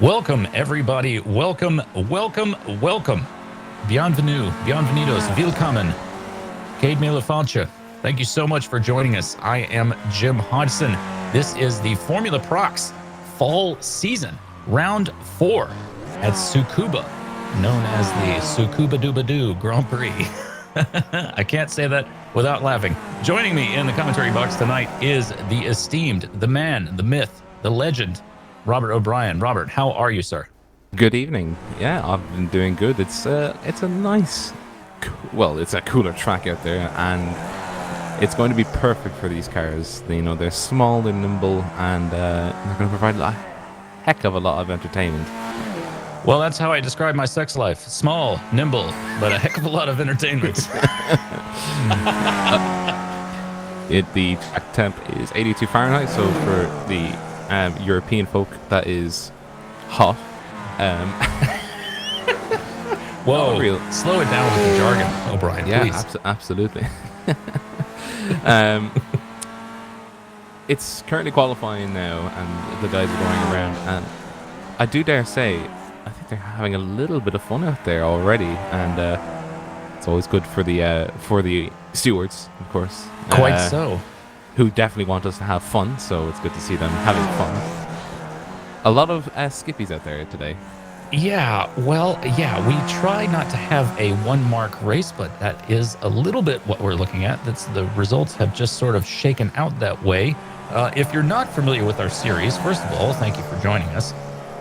Welcome, everybody. Welcome, welcome, welcome. Bienvenue, bienvenidos, willkommen. Cade Milafancha. Thank you so much for joining us. I am Jim Hodgson. This is the Formula Prox fall season, round 4 at Tsukuba, known as the Tsukuba Dooba Doo Grand Prix. I can't say that without laughing. Joining me in the commentary box tonight is the esteemed, the man, the myth, the legend, Robert O'Brien. Robert, how are you, sir? Good evening. Yeah, I've been doing good. It's a nice, well, it's a cooler track out there, and it's going to be perfect for these cars. You know, they're small, they're nimble, and they're going to provide a heck of a lot of entertainment. Well, that's how I describe my sex life. Small, nimble, but a heck of a lot of entertainment. The track temp is 82 Fahrenheit, so for the European folk, that is hot. Whoa, slow it down with the jargon, O'Brien, yeah, please. Absolutely. It's currently qualifying now, and the guys are going around, and I do dare say, I think they're having a little bit of fun out there already, and it's always good for the stewards, of course. Quite so. Who definitely want us to have fun, so it's good to see them having fun. A lot of skippies out there today. Yeah, well, we try not to have a one-mark race, but that is a little bit what we're looking at. That's the results have just sort of shaken out that way. If you're not familiar with our series, first of all, thank you for joining us.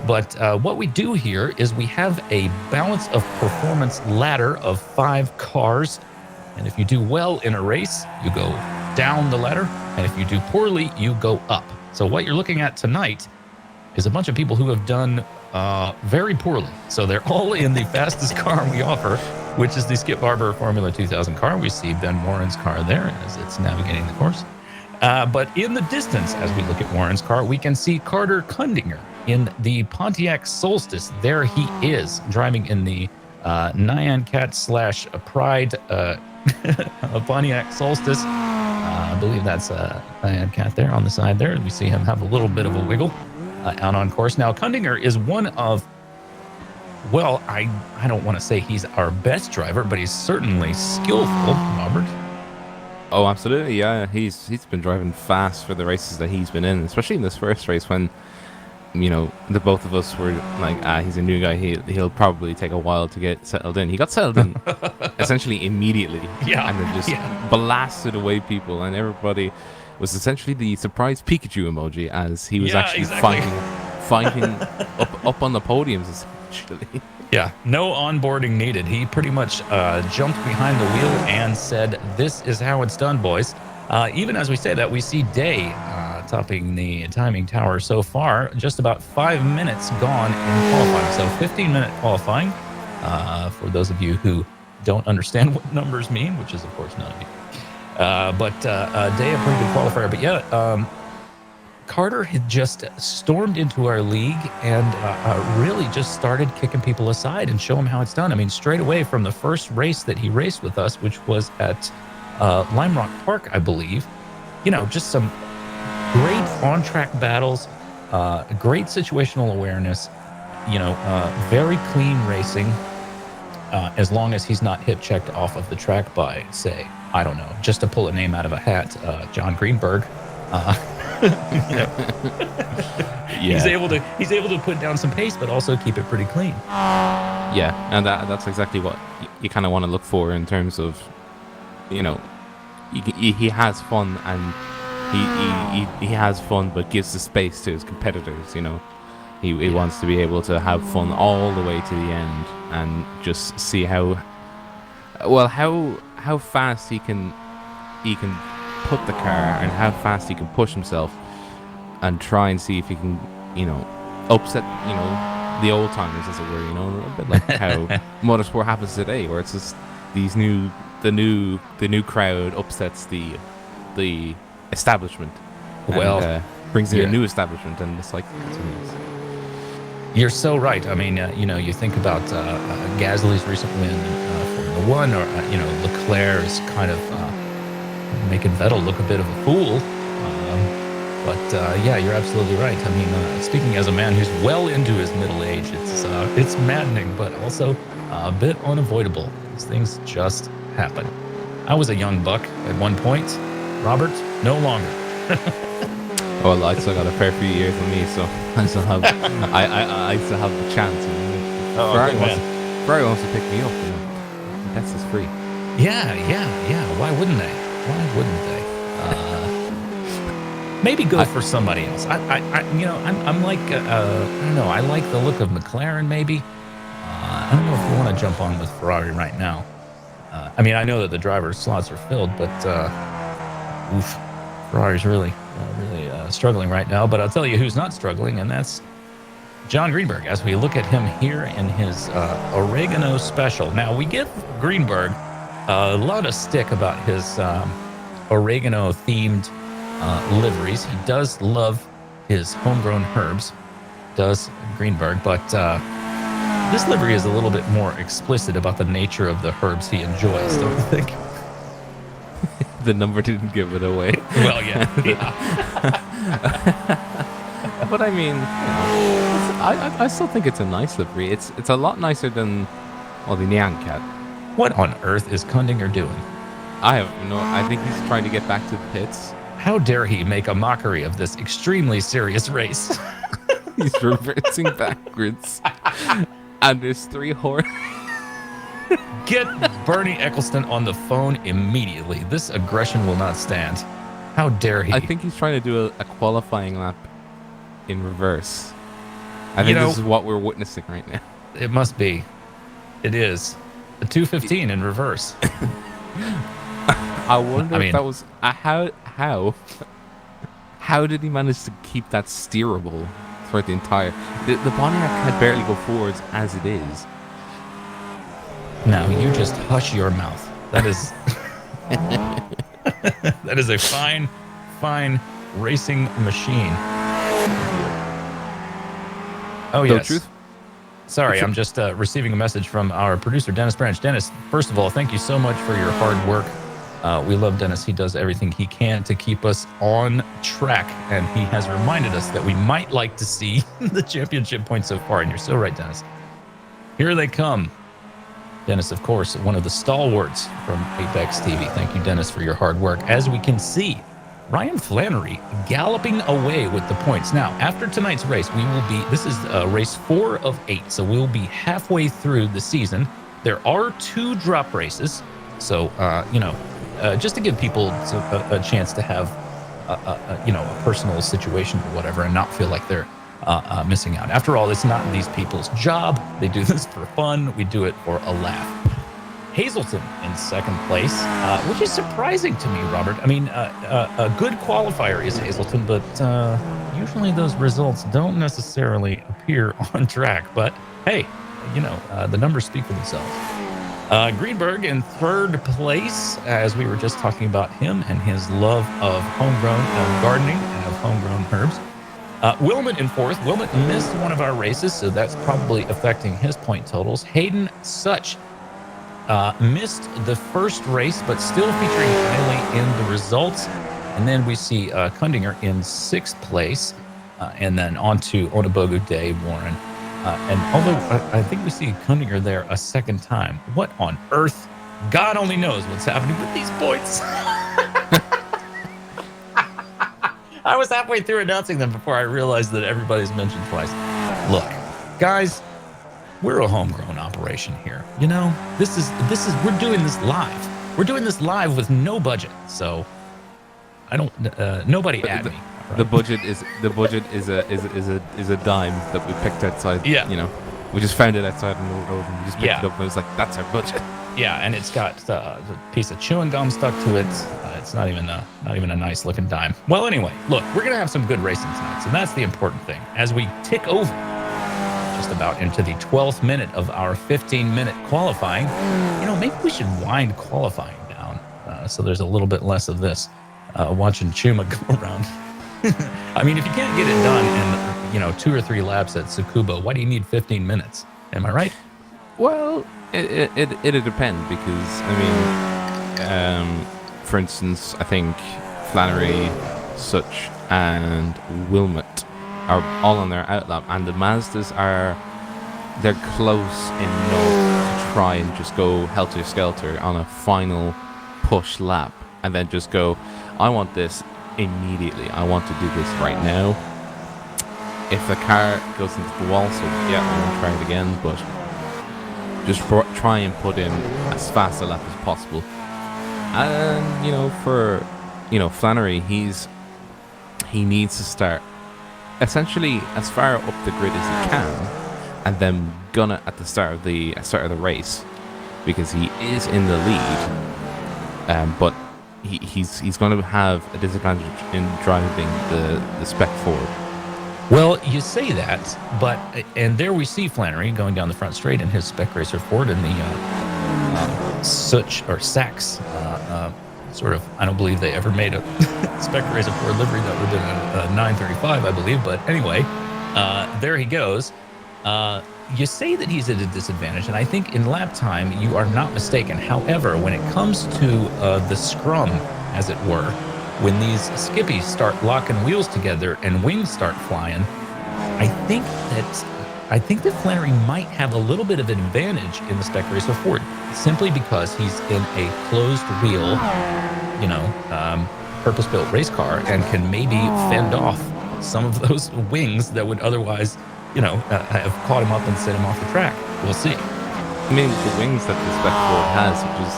But what we do here is we have a balance of performance ladder of 5 cars. And if you do well in a race, you go down the ladder. And if you do poorly, you go up. So what you're looking at tonight is a bunch of people who have done very poorly. So they're all in the fastest car we offer, which is the Skip Barber Formula 2000 car. We see Ben Warren's car there as it's navigating the course. But in the distance, as we look at Warren's car, we can see Carter Kundinger in the Pontiac Solstice. There he is, driving in the Nyan Cat / Pride Pontiac Solstice. I believe that's Nyan Cat there on the side there. We see him have a little bit of a wiggle out on course. Now, Kundinger is one of, well, I don't want to say he's our best driver, but he's certainly skillful, Robert. Oh, absolutely, yeah. He's been driving fast for the races that he's been in, especially in this first race when, you know, the both of us were like, he's a new guy, he'll probably take a while to get settled in. He got settled in essentially immediately, and then just blasted away people, and everybody was essentially the surprise Pikachu emoji as he was actually fighting up on the podiums, essentially. Yeah, no onboarding needed. He pretty much jumped behind the wheel and said, "This is how it's done, boys." Even as we say that, we see Day topping the timing tower so far. Just about 5 minutes gone in qualifying. So 15-minute qualifying for those of you who don't understand what numbers mean, which is, of course, none of you. But Day, a pretty good qualifier. But yeah, Carter had just stormed into our league and really just started kicking people aside and show them how it's done. I mean, straight away from the first race that he raced with us, which was at Lime Rock Park, I believe, you know, just some great on-track battles, great situational awareness, you know, very clean racing, as long as he's not hip checked off of the track by, say, I don't know, just to pull a name out of a hat, John Greenberg. You know, he's able to put down some pace, but also keep it pretty clean. Yeah, and that's exactly what you kind of want to look for in terms of, you know, he has fun, and he has fun, but gives the space to his competitors. You know, he wants to be able to have fun all the way to the end and just see how fast he can put the car and how fast he can push himself and try and see if he can, you know, upset, you know, the old timers, as it were, you know, a bit like how motorsport happens today, where it's just the new crowd upsets the establishment. Well, and, brings in a new establishment, and it's like continues. You're so right. I mean, you know, you think about Gasly's recent win Formula One, or you know, Leclerc is kind of making Vettel look a bit of a fool. But yeah, you're absolutely right. I mean, speaking as a man who's well into his middle age, it's maddening, but also a bit unavoidable. These things just happen. I was a young buck at one point. Robert, no longer. Well, I still got a fair few years on me, so I still have I still have the chance. You know? Oh, Ferrari good wants man. Ferrari wants to pick me up. You know? That's just free. Yeah, yeah, yeah. Why wouldn't they? Why wouldn't they? Maybe go for somebody else. I'm like, I don't know. I like the look of McLaren. Maybe. I don't know if you want to jump on with Ferrari right now. I mean, I know that the driver's slots are filled, but oof, Ferrari's really struggling right now. But I'll tell you who's not struggling, and that's John Greenberg. As we look at him here in his oregano special. Now we give Greenberg a lot of stick about his oregano themed liveries. He does love his homegrown herbs, does Greenberg, but this livery is a little bit more explicit about the nature of the herbs he enjoys, don't you think? The number didn't give it away. Well, yeah. But I mean, I still think it's a nice livery. It's a lot nicer than the Nyan Cat. What on earth is Kundinger doing? I think he's trying to get back to the pits. How dare he make a mockery of this extremely serious race? He's reversing backwards. And there's 3 horses. Get Bernie Eccleston on the phone immediately. This aggression will not stand. How dare he? I think he's trying to do a qualifying lap in reverse. I think this is what we're witnessing right now. It must be. It is. A 2:15 in reverse. I wonder if that was how did he manage to keep that steerable throughout the entire the Pontiac can barely go forwards as it is. Now you just hush your mouth. That is that is a fine racing machine. Oh yes. Truth? Sorry, I'm just receiving a message from our producer, Dennis Branch. Dennis, first of all, thank you so much for your hard work. We love Dennis. He does everything he can to keep us on track, and he has reminded us that we might like to see the championship points so far, and you're so right, Dennis. Here they come. Dennis, of course, one of the stalwarts from Apex TV. Thank you, Dennis, for your hard work. As we can see, Ryan Flannery galloping away with the points. Now, after tonight's race, this is race 4 of 8, so we'll be halfway through the season. There are 2 drop races, so, just to give people a chance to have, a personal situation or whatever and not feel like they're missing out. After all, it's not these people's job. They do this for fun. We do it for a laugh. Hazelton in second place, which is surprising to me, Robert. I mean, a good qualifier is Hazelton, but usually those results don't necessarily appear on track. But hey, the numbers speak for themselves. Greenberg in third place, as we were just talking about him and his love of homegrown gardening and of homegrown herbs. Wilmot in fourth. Wilmot missed one of our races, so that's probably affecting his point totals. Hayden Such missed the first race, but still featuring highly in the results. And then we see Kundinger in sixth place, and then on to Onabogu Day, Warren. And although I think we see Kundinger there a second time, what on earth? God only knows what's happening with these points. I was halfway through announcing them before I realized that everybody's mentioned twice. Look, guys, we're a homegrown operation here. This is we're doing this live. We're doing this live with no budget. So I don't nobody at me. Right? The budget is a dime that we picked outside. Yeah. We just found it outside on the road and we just picked it up and it was like, that's our budget. Yeah, and it's got a piece of chewing gum stuck to it. It's not even a nice looking dime. Well, anyway, look, we're gonna have some good racing tonight, so that's the important thing. As we tick over just about into the 12th minute of our 15-minute qualifying, maybe we should wind qualifying down so there's a little bit less of this watching Chuma go around. I mean, if you can't get it done in 2 or 3 laps at Tsukuba, why do you need 15 minutes? Am I right? Well, it'd depend because for instance, I think Flannery, Such, and Wilmot are all on their outlap, and the Mazdas are they're close enough to try and just go helter skelter on a final push lap, and then just go, I want this immediately. I want to do this right now. If the car goes into the wall, so yeah, I won't try it again, but just try and put in as fast a lap as possible. And for Flannery, he needs to start essentially as far up the grid as he can, and then gun it at the start of the race, because he is in the lead. But he's going to have a disadvantage in driving the Spec Ford. Well, you say that, and there we see Flannery going down the front straight in his Spec Racer Ford in the Such or Sachs sort of. I don't believe they ever made a Spec Racer Ford livery. That would have been a 935, I believe. But anyway, there he goes. You say that he's at a disadvantage, and I think in lap time you are not mistaken. However, when it comes to the scrum, as it were, when these skippies start locking wheels together and wings start flying, I think that Flannery might have a little bit of an advantage in the Spec Racer Ford, simply because he's in a closed wheel, purpose-built race car, and can maybe fend off some of those wings that would otherwise, have caught him up and set him off the track. We'll see. I mean, the wings that the Spec Ford has, which is,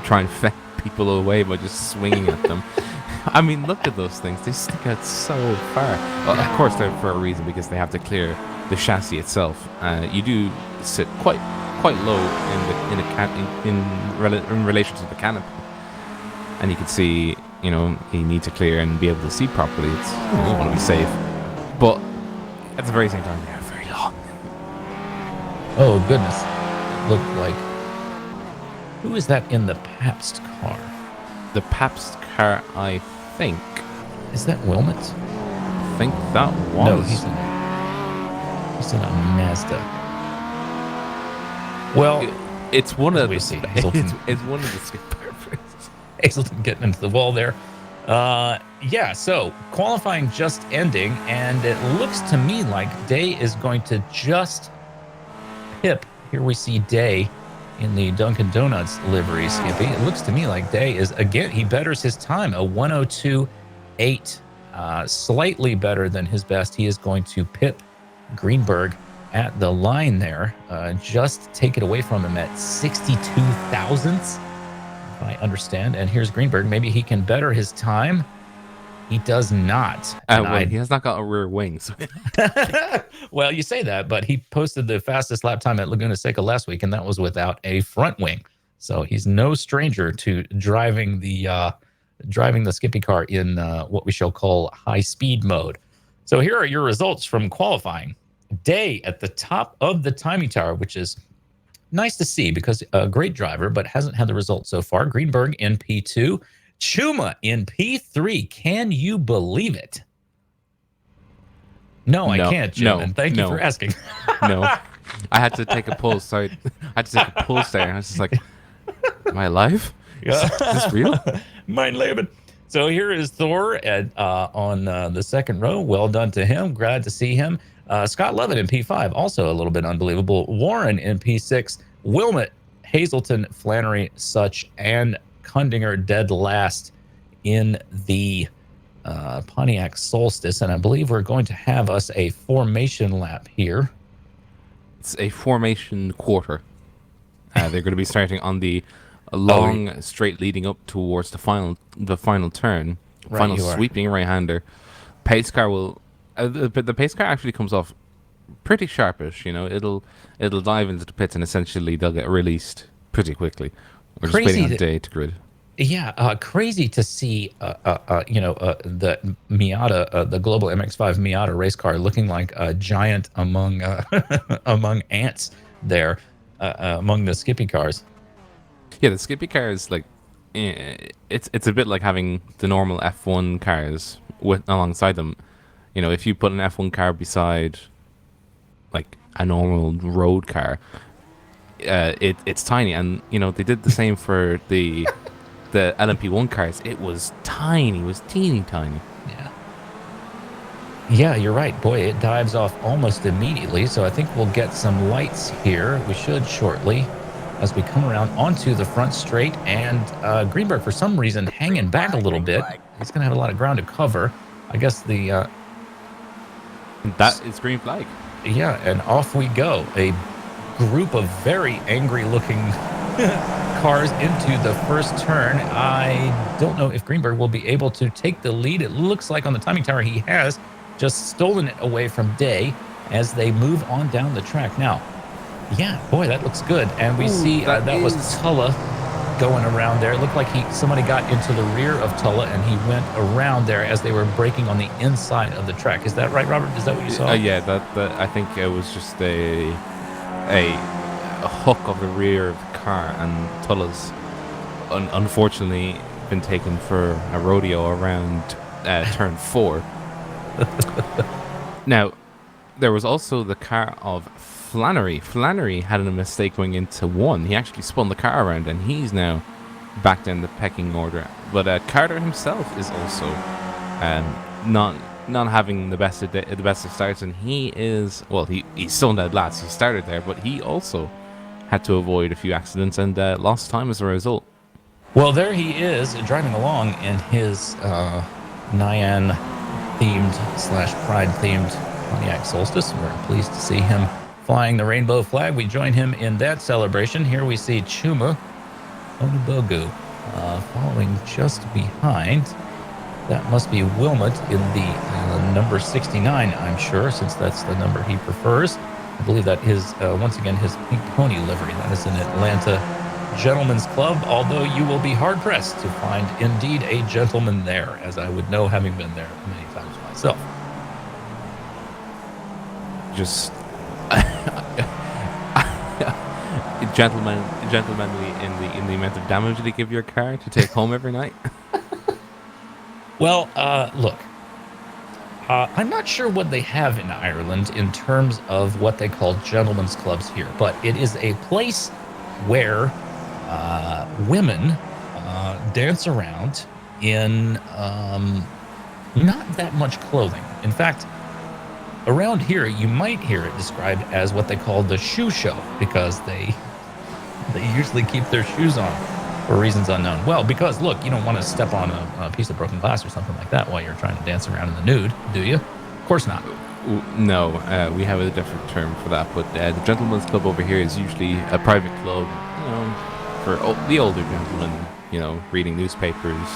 try and fend people away by just swinging at them. I mean, look at those things. They stick out so far. Well, of course, they're for a reason, because they have to clear the chassis itself. You do sit quite low in relation to the canopy, and you can see, you need to clear and be able to see properly. It's you want to be safe, but at the very same time, they're very long. Oh goodness! Look like, who is that in the Pabst car? The Pabst car, I think. Is that Wilmot? I think that was. No, he's in a Mazda. Well, it's one of the. It's one of the skip perfects. Hazelton getting into the wall there. Yeah, so qualifying just ending, and it looks to me like Day is going to just pip. Here we see Day in the Dunkin' Donuts livery, Skippy. It looks to me like Day is, again, he betters his time, a 102.8, slightly better than his best. He is going to pip Greenberg at the line there, just take it away from him at 62 thousandths, if I understand. And here's Greenberg. Maybe he can better his time. He does not. Well, he has not got a rear wing. So. Well, you say that, but he posted the fastest lap time at Laguna Seca last week, and that was without a front wing. So he's no stranger to driving the Skippy car in what we shall call high speed mode. So here are your results from qualifying. Day at the top of the timing tower, which is nice to see because a great driver, but hasn't had the results so far. Greenberg in P2. Chuma in P3. Can you believe it? No, I can't, Jim. And thank you for asking. No. I had to take a pulse. Sorry. I had to take a pulse there. I was just like, am I alive? Yeah. Is this real? Mein Leben. So here is Thor on the second row. Well done to him. Glad to see him. Scott Levitt in P5. Also a little bit unbelievable. Warren in P6. Wilmot, Hazelton, Flannery, Such, and Kundinger dead last in the Pontiac Solstice. And I believe we're going to have us a formation lap here. It's a formation quarter. They're going to be starting on the long straight leading up towards the final turn. Right, final sweeping right-hander. Pace car will... the pace car actually comes off pretty sharpish. It'll dive into the pits, and essentially they'll get released pretty quickly. We're just waiting on Day to grid. Yeah, crazy to see, the Miata, the Global MX-5 Miata race car looking like a giant among among ants there, among the Skippy cars. Yeah, the Skippy car is like, it's a bit like having the normal F1 cars alongside them. If you put an F1 car beside like a normal road car, it's tiny, and they did the same for the LMP1 cars. It was tiny. It was teeny tiny. Yeah. Yeah, you're right. Boy, it dives off almost immediately. So I think we'll get some lights here. We should shortly as we come around onto the front straight. And Greenberg, for some reason, hanging back a little green bit. flag. He's going to have a lot of ground to cover. I guess And that is green flag. yeah, and off we go. A group of very angry looking cars into the first turn. I don't know if Greenberg will be able to take the lead. It looks like on the timing tower he has just stolen it away from Day as they move on down the track. Now, yeah, boy, that looks good. And we see that was Tulla going around there. It looked like somebody got into the rear of Tulla and he went around there as they were braking on the inside of the track. Is that right, Robert? Is that what you saw? Yeah, that I think it was just a hook of the rear of the car, and Tulla's unfortunately been taken for a rodeo around turn 4. Now, there was also the car of Flannery. Flannery had a mistake going into 1. He actually spun the car around, and he's now back down the pecking order. But Carter himself is also not having the best of starts, and he's still in dead last. He started there, but he also had to avoid a few accidents and lost time as a result. Well, there he is driving along in his Nyan themed / Pride themed Pontiac Solstice. We're pleased to see him flying the rainbow flag. We join him in that celebration. Here we see Chuma Onubogu following just behind. That must be Wilmot in the number 69, I'm sure, since that's the number he prefers. I believe that is, once again, his pink pony livery. That is an Atlanta Gentlemen's Club, although you will be hard-pressed to find indeed a gentleman there, as I would know having been there many times myself. Just gentlemanly in the amount of damage they give your car to take home every night. Well, look, I'm not sure what they have in Ireland in terms of what they call gentlemen's clubs here, but it is a place where women dance around in not that much clothing. In fact, around here, you might hear it described as what they call the shoe show, because they usually keep their shoes on for reasons unknown. Well, because look, you don't want to step on a piece of broken glass or something like that while you're trying to dance around in the nude, do you? Of course not. No, we have a different term for that. But the gentleman's club over here is usually a private club, for the older gentlemen, reading newspapers,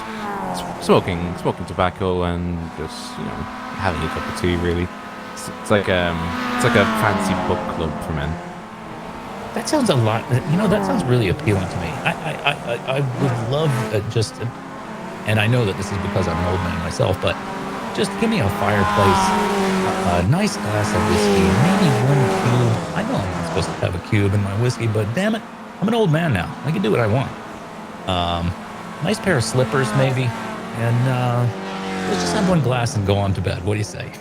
smoking tobacco, and just having a cup of tea. Really, it's like a fancy book club for men. That sounds a lot. That sounds really appealing to me. I would love and I know that this is because I'm an old man myself, but just give me a fireplace, a nice glass of whiskey, maybe one cube. I know I'm not supposed to have a cube in my whiskey, but damn it, I'm an old man now. I can do what I want. Nice pair of slippers, maybe, and let's just have one glass and go on to bed. What do you say?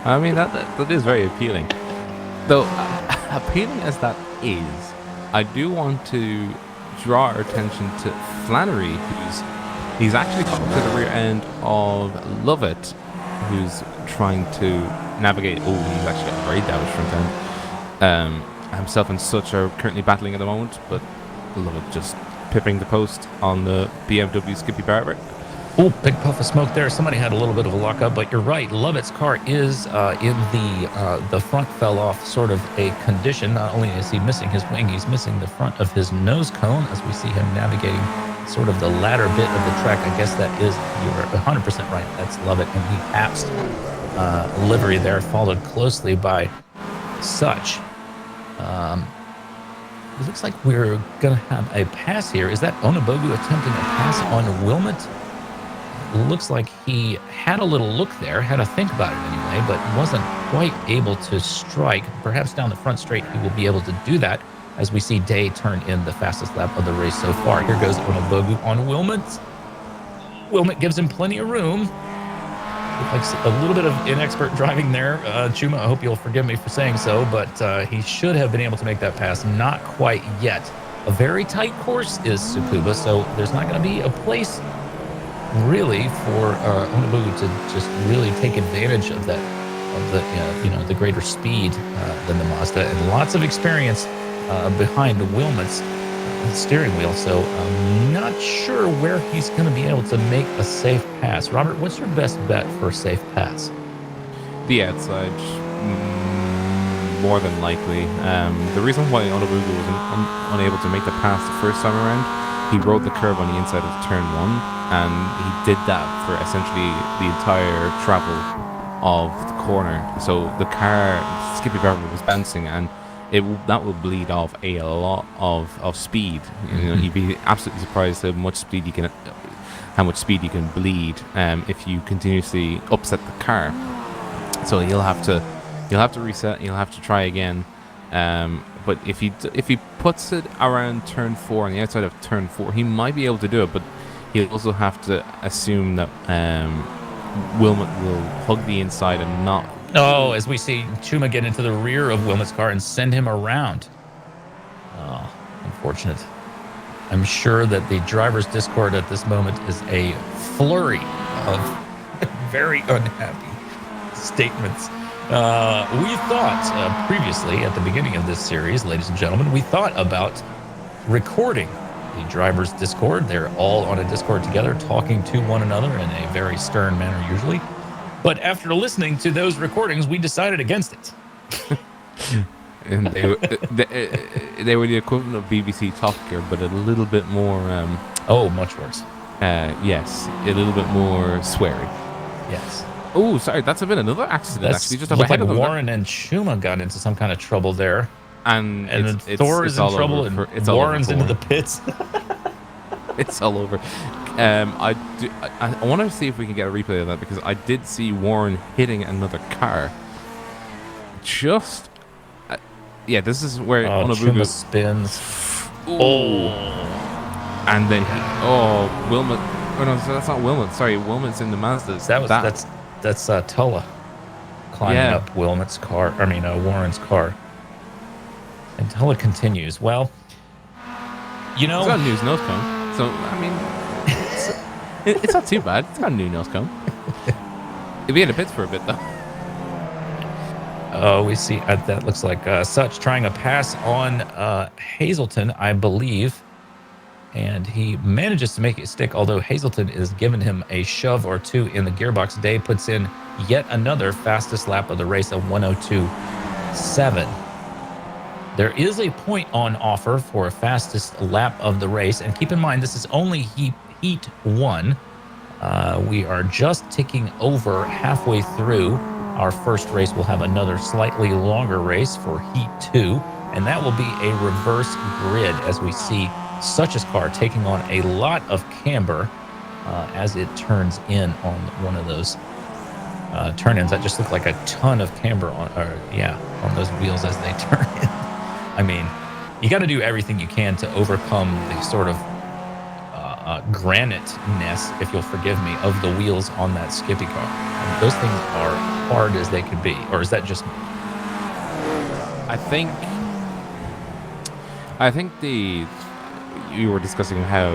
I mean, that is very appealing. Though, appealing as that is, I do want to draw our attention to Flannery, he's actually come to the rear end of Lovett, who's trying to navigate. Oh, he's actually got a very dowish front end. Himself and Such are currently battling at the moment, but Lovett just pipping the post on the BMW Skippy Barber. Oh, big puff of smoke there. Somebody had a little bit of a lockup, but you're right. Lovett's car is in the front fell off sort of a condition. Not only is he missing his wing, he's missing the front of his nose cone as we see him navigating sort of the latter bit of the track. I guess that is, you're 100% right. That's Lovett, and he passed livery there, followed closely by Such. It looks like we're going to have a pass here. Is that Onubogu attempting a pass on Wilmot? Looks like he had a little look there, had to think about it anyway, but wasn't quite able to strike. Perhaps down the front straight he will be able to do that as we see Day turn in the fastest lap of the race so far. Here goes Onubogu on Wilmot. Wilmot gives him plenty of room. Looks like a little bit of inexpert driving there. Chuma, I hope you'll forgive me for saying so, but he should have been able to make that pass. Not quite yet. A very tight course is Tsukuba, so there's not going to be a place really for Onabugu to just really take advantage of that, of the the greater speed than the Mazda, and lots of experience behind Wilmot's steering wheel. So I'm not sure where he's going to be able to make a safe pass. Robert, what's your best bet for a safe pass? The outside, more than likely. The reason why Onabugu was unable to make the pass the first time around, he rode the curve on the inside of turn one, and he did that for essentially the entire travel of the corner. So the car, Skippy Barber, was bouncing, and that will bleed off a lot of speed. You know, you'd be absolutely surprised how much speed you can bleed if you continuously upset the car. So you'll have to reset. You'll have to try again. But if he puts it around turn 4 on the outside of turn 4, he might be able to do it. But he'll also have to assume that Wilmot will hug the inside and not. Oh, as we see Chuma get into the rear of Wilmot's car and send him around. Oh, unfortunate. I'm sure that the driver's Discord at this moment is a flurry of very unhappy statements. We thought previously at the beginning of this series, ladies and gentlemen, we thought about recording the driver's Discord. They're all on a Discord together, talking to one another in a very stern manner usually. But after listening to those recordings, we decided against it. And they were the equivalent of BBC Top Gear, but a little bit more. Much worse. Yes, a little bit more sweary. Yes. Oh, sorry, that's a bit another accident. Actually, just looked ahead like of them. Warren and Chuma got into some kind of trouble there, and then Thor is in trouble, and Warren's into the pits. It's all over. I want to see if we can get a replay of that, because I did see Warren hitting another car. Just, this is where Onabugu spins. Oh, and then Wilmot. Oh no, so that's not Wilmot. Sorry, Wilmot's in the Mazdas. That's Tulla climbing up Wilmot's car. I mean Warren's car. And Tulla continues. Well, it's got a new nose cone. So I mean, it's not too bad. It's got a new nose cone. It'll be in the pits for a bit though. Oh, we see that looks like Such trying a pass on Hazelton, I believe. And he manages to make it stick, although Hazelton is giving him a shove or two in the gearbox. Day puts in yet another fastest lap of the race of 102.7. There is a point on offer for a fastest lap of the race. And keep in mind, this is only Heat 1. We are just ticking over halfway through. Our first race will have another slightly longer race for Heat 2. And that will be a reverse grid as we see Such's car taking on a lot of camber as it turns in on one of those turn-ins. That just looked like a ton of camber on those wheels as they turn in. I mean, you got to do everything you can to overcome the sort of granite-ness, if you'll forgive me, of the wheels on that Skippy car. I mean, those things are hard as they could be. Or is that just me? I think you were discussing how,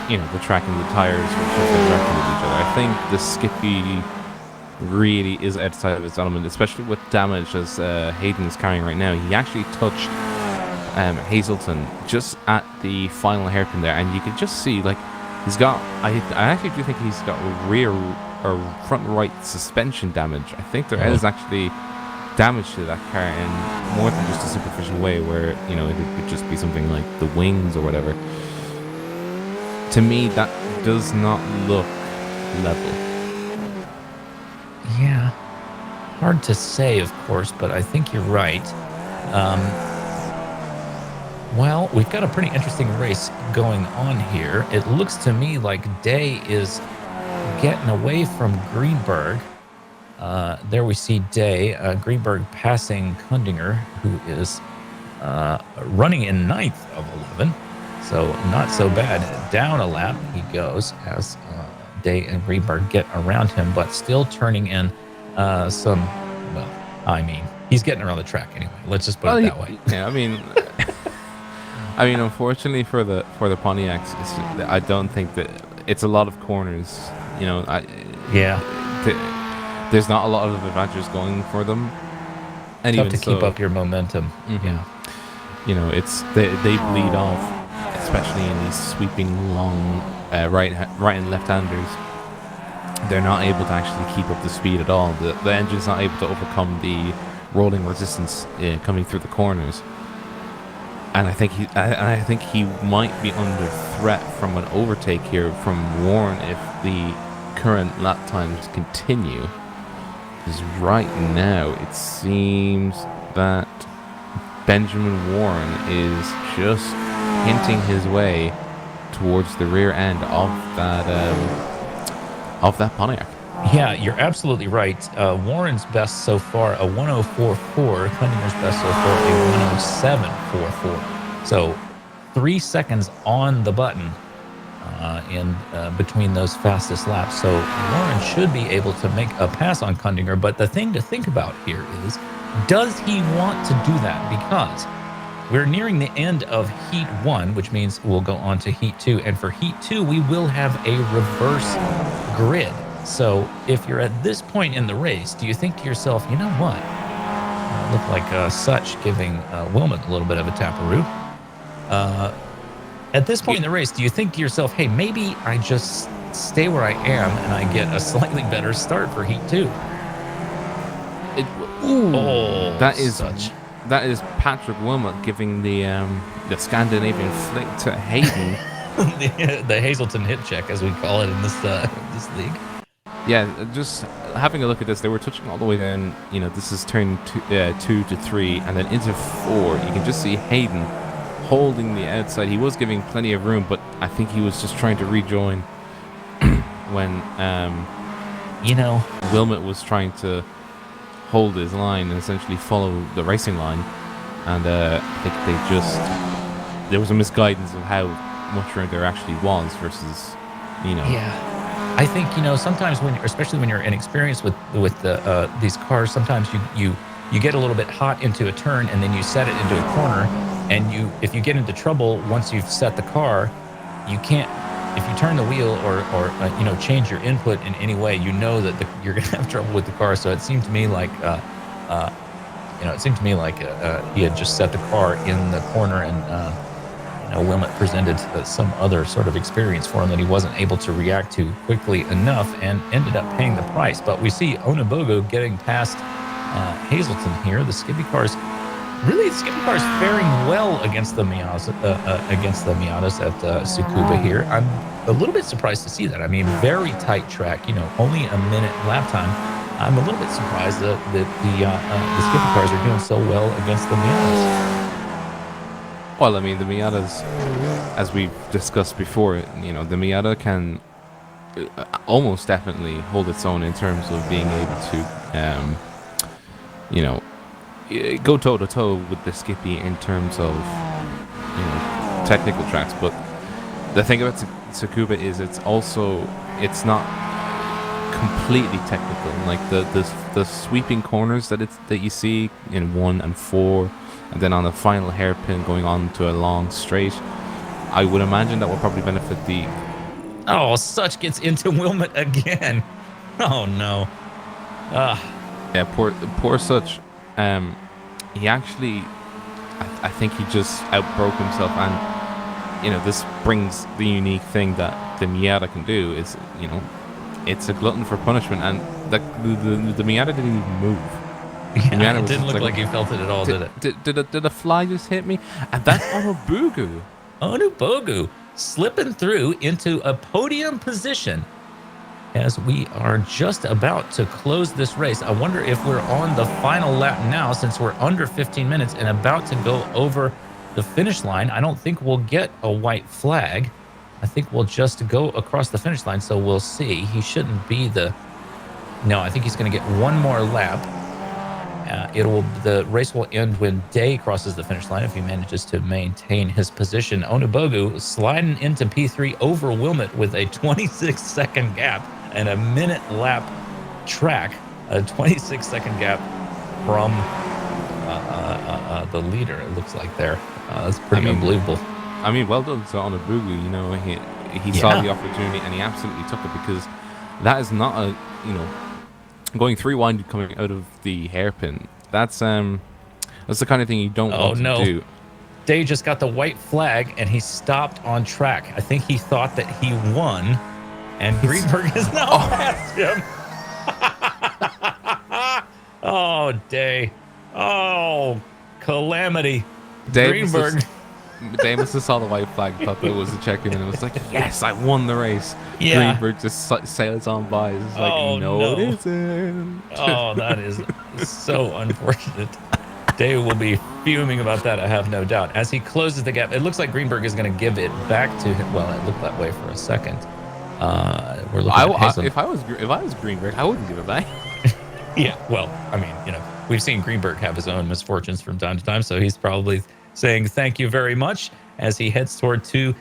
the track and the tires were interacting with each other. I think the Skippy really is outside of its element, especially with damage as Hayden is carrying right now. He actually touched Hazelton just at the final hairpin there, and you can just see, like, he's got, I actually do think he's got rear or front right suspension damage. I think there is actually damage to that car in more than just a superficial way, where it could just be something like the wings or whatever. To me, that does not look level. Yeah, hard to say, of course, but I think you're right. Well, we've got a pretty interesting race going on here. It looks to me like Day is getting away from Greenberg. There we see Day, Greenberg passing Kundinger, who is running in 9th of 11. So not so bad. Down a lap he goes as Day and Greenberg get around him, but still turning in he's getting around the track anyway. Let's just put it that way. Yeah, I mean, unfortunately for the Pontiacs, I don't think that it's a lot of corners. You know, Yeah, there's not a lot of advantages going for them, and tough even to keep so, up your momentum. hmm Yeah. you know, they bleed off, especially in these sweeping long right and left handers. They're not able to actually keep up the speed at all. The engine's not able to overcome the rolling resistance coming through the corners. And I think he might be under threat from an overtake here from Warren if the current lap times continue. Because right now it seems that Benjamin Warren is just hinting his way towards the rear end of that Pontiac. Yeah, you're absolutely right. Warren's best so far, a 104.4. Cunninger's best so far, a 107.44. So 3 seconds on the button in between those fastest laps. So Warren should be able to make a pass on Cunninger. But the thing to think about here is, does he want to do that? Because we're nearing the end of Heat 1, which means we'll go on to Heat 2. And for Heat 2, we will have a reverse grid. So if you're at this point in the race, do you think to yourself, you know what? Look like Such giving Wilmot a little bit of a taparoo. At this point in the race, do you think to yourself, hey, maybe I just stay where I am and I get a slightly better start for Heat 2? It, ooh, Oh, that is Such. that is Patrick Wilmot giving the Scandinavian flick to Hayden. the Hazelton hit check, as we call it in this league. Yeah, just having a look at this, they were touching all the way down. You know, this is turn 2 to 3, and then into 4. You can just see Hayden holding the outside. He was giving plenty of room, but I think he was just trying to rejoin when Wilmot was trying to hold his line and essentially follow the racing line, and I think there was a misguidance of how much room there actually was versus, Yeah. I think, sometimes especially when you're inexperienced with these cars, sometimes you get a little bit hot into a turn and then you set it into a corner, and if you get into trouble once you've set the car, you can't. If you turn the wheel or change your input in any way, that you're gonna have trouble with the car. So it seemed to me like he had just set the car in the corner, and Wilmot presented some other sort of experience for him that he wasn't able to react to quickly enough, and ended up paying the price. But we see Onobogo getting past Hazelton here. The Skippy cars faring well against the Miatas at Tsukuba here. I'm a little bit surprised to see that. I mean, very tight track. Only a minute lap time. I'm a little bit surprised that the Skippy cars are doing so well against the Miatas. Well, I mean, the Miatas, as we've discussed before, the Miata can almost definitely hold its own in terms of being able to, go toe to toe with the Skippy in terms of, technical tracks. But the thing about Tsukuba is it's not completely technical. Like the sweeping corners that you see in 1 and 4. And then on the final hairpin going on to a long straight, I would imagine that will probably benefit the... Oh, Such gets into Wilmot again. Oh, no. Yeah, poor Such. He actually... I think he just outbroke himself. And, this brings the unique thing that the Miata can do is, it's a glutton for punishment. And the Miata didn't even move. Yeah, it didn't look like he felt it at all, did it? Did a fly just hit me? And that's Onobugu. Onobogu slipping through into a podium position as we are just about to close this race. I wonder if we're on the final lap now, since we're under 15 minutes and about to go over the finish line. I don't think we'll get a white flag. I think we'll just go across the finish line, so we'll see. He shouldn't be No, I think he's going to get one more lap. The race will end when Day crosses the finish line if he manages to maintain his position. Onobogu sliding into P3 over Wilmot with a 26-second gap and a minute lap track. A 26-second gap from the leader, it looks like there. That's pretty unbelievable. I mean, well done to Onobugu. he saw Yeah. the opportunity and he absolutely took it, because that is not a, you know, going three winded coming out of the hairpin. That's the kind of thing you don't Oh want to no. do. Day just got the white flag and he stopped on track. I think he thought that he won, and Greenberg has now passed him. Oh, Day. Oh, calamity. Greenberg. Davis saw the white flag, thought that was a check-in, and it was like, yes, I won the race. Yeah. Greenberg just sails on by. It's like, Oh, no, it no. isn't. Oh, that is so unfortunate. Dave will be fuming about that, I have no doubt. As he closes the gap, it looks like Greenberg is going to give it back to him. Well, it looked that way for a second. We're looking at Hazel. If I was Greenberg, I wouldn't give it back. Yeah, well, I mean, we've seen Greenberg have his own misfortunes from time to time, so he's probably saying thank you very much as he heads toward the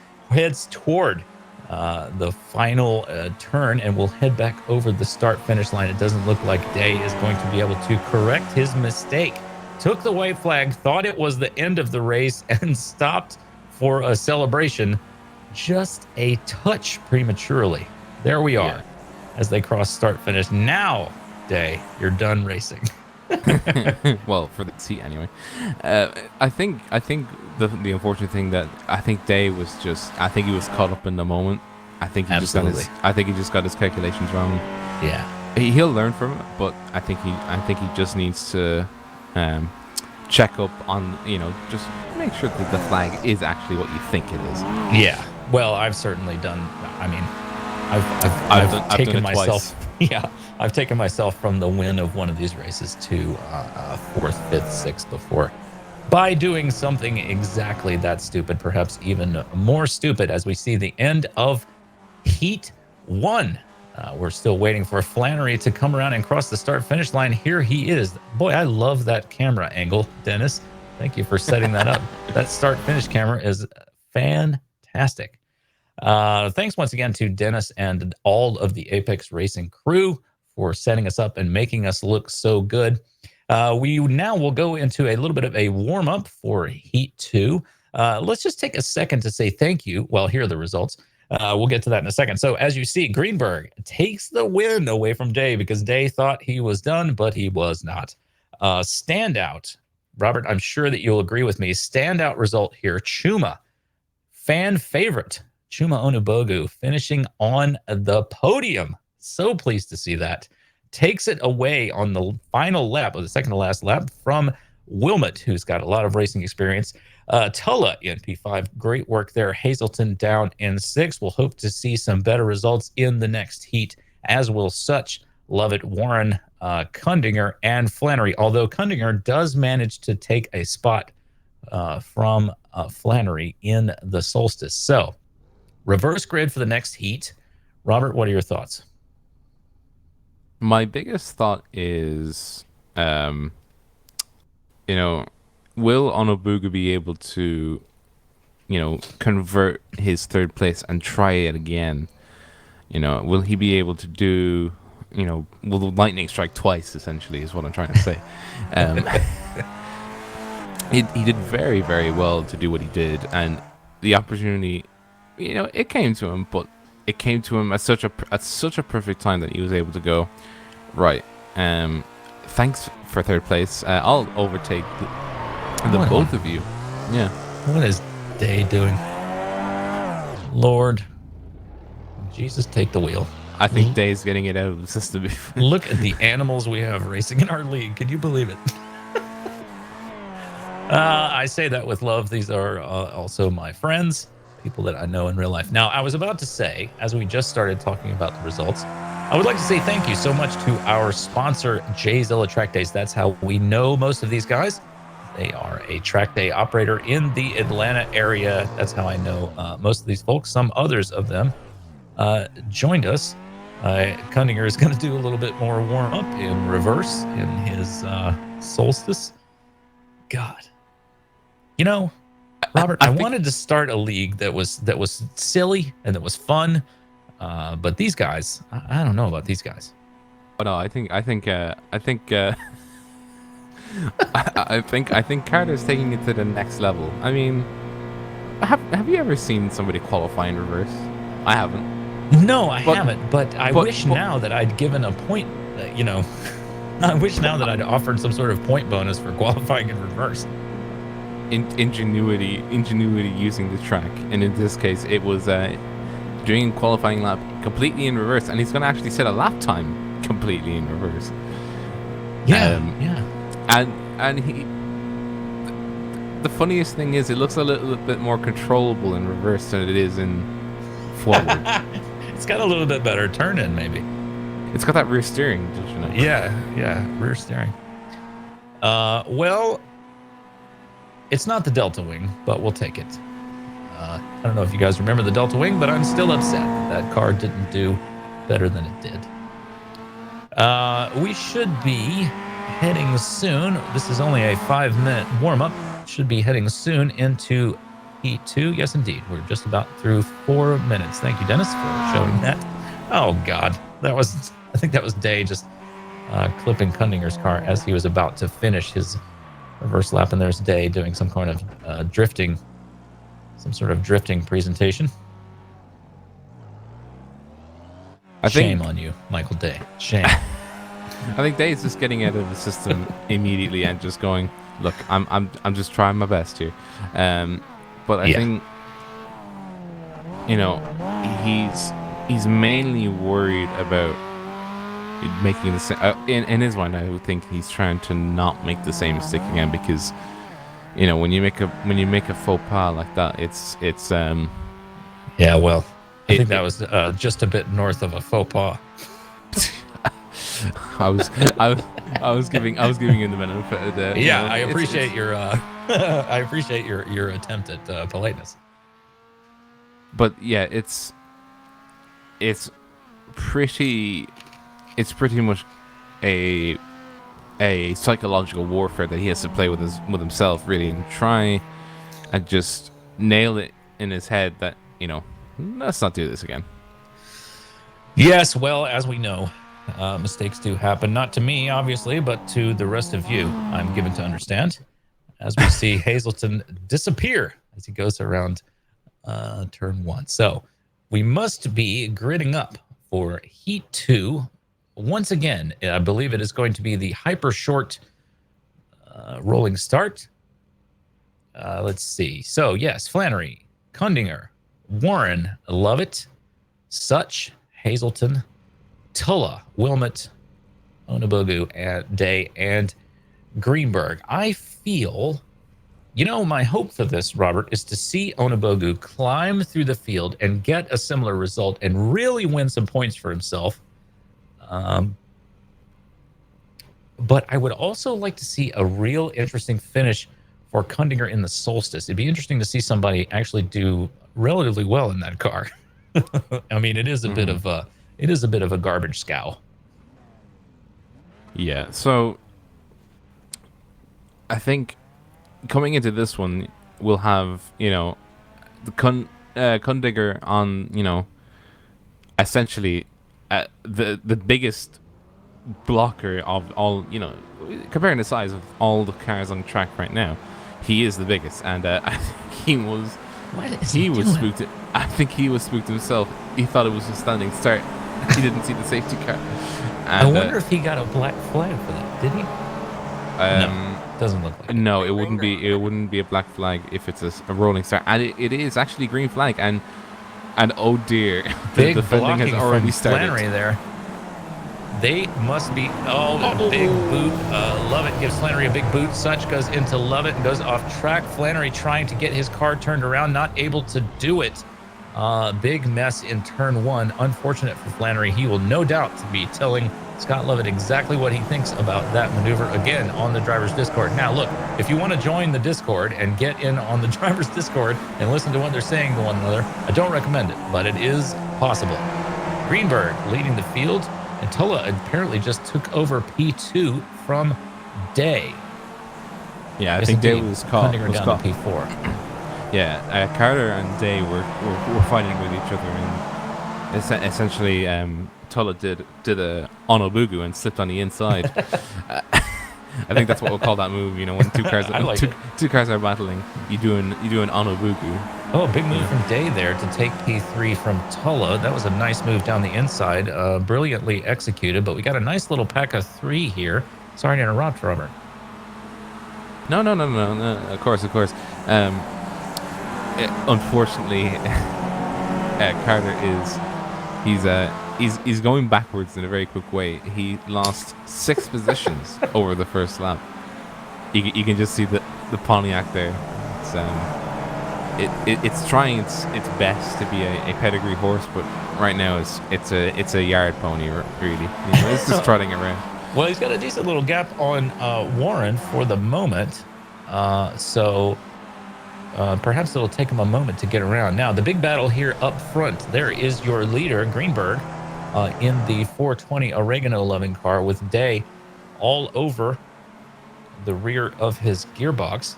final turn, and will head back over the start-finish line. It doesn't look like Day is going to be able to correct his mistake. Took the white flag, thought it was the end of the race, and stopped for a celebration just a touch prematurely. There we are as they cross start-finish. Now, Day, you're done racing. Well, for the seat anyway. I think the unfortunate thing that I think Day was I think he was caught up in the moment. I think he just got his calculations wrong. Yeah. He'll learn from it, but I think he just needs to check up on, just make sure that the flag is actually what you think it is. Yeah. Well, I've certainly done. I mean, I've taken myself. Yeah, I've taken myself from the win of one of these races to fourth, fifth, sixth before, by doing something exactly that stupid, perhaps even more stupid, as we see the end of Heat 1. We're still waiting for Flannery to come around and cross the start-finish line. Here he is. Boy, I love that camera angle, Dennis. Thank you for setting that up. That start-finish camera is fantastic. Thanks once again to Dennis and all of the Apex Racing crew for setting us up and making us look so good. We now will go into a little bit of a warm-up for Heat 2. Let's just take a second to say thank you. Well, here are the results. We'll get to that in a second. So as you see, Greenberg takes the win away from Day, because Day thought he was done, but he was not. Standout, Robert, I'm sure that you'll agree with me. Standout result here, Chuma, fan favorite, Chuma Onubogu, finishing on the podium. So pleased to see that. Takes it away on the final lap, or the second to last lap, from Wilmot, who's got a lot of racing experience. Tulla in P5, great work there. Hazelton down in 6. We'll hope to see some better results in the next heat, as will such Lovett, Warren, Kundinger, and Flannery. Although Kundinger does manage to take a spot from Flannery in the Solstice. So, reverse grid for the next heat. Robert, what are your thoughts? My biggest thought is, will Onobuga be able to, convert his third place and try it again? Will he be able to do, will the lightning strike twice, essentially, is what I'm trying to say. He did very, very well to do what he did, and the opportunity, it came to him, but it came to him at such a perfect time that he was able to go, right, thanks for third place. I'll overtake the both of you. Yeah. What is Day doing? Lord Jesus, take the wheel. I think Day's getting it out of the system. Look at the animals we have racing in our league. Can you believe it? I say that with love. These are also my friends, people that I know in real life. Now, I was about to say, as we just started talking about the results, I would like to say thank you so much to our sponsor, Jayzilla Track Days. That's how we know most of these guys. They are a track day operator in the Atlanta area. That's how I know most of these folks. Some others of them joined us. Kundinger is going to do a little bit more warm up in reverse in his Solstice. God, Robert, I wanted to start a league that was silly and that was fun, but these guys, I don't know about these guys. Oh no, I think Carter's taking it to the next level. I mean, have you ever seen somebody qualify in reverse? I haven't. No, I But haven't. But I but wish but now that I'd given a point. I wish now that I'd offered some sort of point bonus for qualifying in reverse. ingenuity using the track, and in this case, it was doing a qualifying lap completely in reverse, and he's going to actually set a lap time completely in reverse. Yeah, Um, yeah. and he. The funniest thing is, it looks a little bit more controllable in reverse than it is in forward. It's got a little bit better turn in, maybe. It's got that rear steering, don't you know? Yeah, rear steering. Well, it's not the Delta Wing, but we'll take it. I don't know if you guys remember the Delta Wing, but I'm still upset that car didn't do better than it did. We should be heading soon. This is only a 5-minute warm-up. Should be heading soon into P2. Yes, indeed. We're just about through 4 minutes. Thank you, Dennis, for showing that. Oh, God. I think that was Day just clipping Kundinger's car as he was about to finish his reverse lap. And there's Day doing some kind of drifting, some sort of drifting presentation. Shame on you, Michael Day. Shame. I think Dave's just getting out of the system immediately and just going, look, I'm just trying my best here. But I think, he's mainly worried about making the same. In his mind, I would think he's trying to not make the same mistake again, because when you make a faux pas like that, it's yeah. Well, I think that was just a bit north of a faux pas. I was giving you the benefit of the. Yeah, I appreciate your I appreciate your attempt at politeness. But yeah, it's pretty much a psychological warfare that he has to play with himself, really, and try and just nail it in his head that let's not do this again. Yes, well, as we know, mistakes do happen, not to me, obviously, but to the rest of you, I'm given to understand, as we see Hazelton disappear as he goes around turn 1. So we must be gridding up for Heat 2. Once again, I believe it is going to be the hyper short rolling start. Let's see. So, yes, Flannery, Kundinger, Warren, Lovett, Such, Hazelton, Tulla, Wilmot, Onabogu, and Day, and Greenberg. I feel, my hope for this, Robert, is to see Onabogu climb through the field and get a similar result and really win some points for himself. But I would also like to see a real interesting finish for Kundinger in the Solstice. It'd be interesting to see somebody actually do relatively well in that car. I mean, it is a bit of a garbage scow. Yeah, so I think coming into this one, we'll have the Kundinger on essentially the biggest blocker of all, comparing the size of all the cars on the track right now. He is the biggest, and I think he was spooked. I think he was spooked himself. He thought it was a standing start. He didn't see the safety car. And, I wonder if he got a black flag for that. Did he? No, doesn't look like it. No, it wouldn't be. It wouldn't be a black flag if it's a rolling start, and it is actually green flag. And oh dear, big the defending has already started. Flannery there. They must be. Big boot. Lovett gives Flannery a big boot. Such goes into Lovett and goes off track. Flannery trying to get his car turned around, not able to do it. Big mess in turn 1. Unfortunate for Flannery. He will no doubt be telling Scott Lovett exactly what he thinks about that maneuver again on the driver's Discord. Now, look, if you want to join the Discord and get in on the driver's Discord and listen to what they're saying to one another, I don't recommend it, but it is possible. Greenberg leading the field. And Tulla apparently just took over P2 from Day. Yeah, I think Day was caught. Down to P4. Yeah, Carter and Day were fighting with each other, and essentially Tulla did a Onobugu and slipped on the inside. I think that's what we'll call that move. You know, when two cars I like it. two cars are battling, you do an onobugu. Oh, big move from Day there to take P3 from Tulla. That was a nice move down the inside, brilliantly executed. But we got a nice little pack of 3 here. Sorry to interrupt, Robert. No, no, no, no, no. Of course, of course. Unfortunately, Carter he's going backwards in a very quick way. He lost 6 positions over the first lap. You can just see the Pontiac there. It's trying its best to be a pedigree horse, but right now it's a yard pony, really. You know, it's just trotting around. Well, he's got a decent little gap on Warren for the moment, so perhaps it'll take him a moment to get around. Now, the big battle here up front, there is your leader, Greenberg, in the 420 oregano-loving car with Day all over the rear of his gearbox.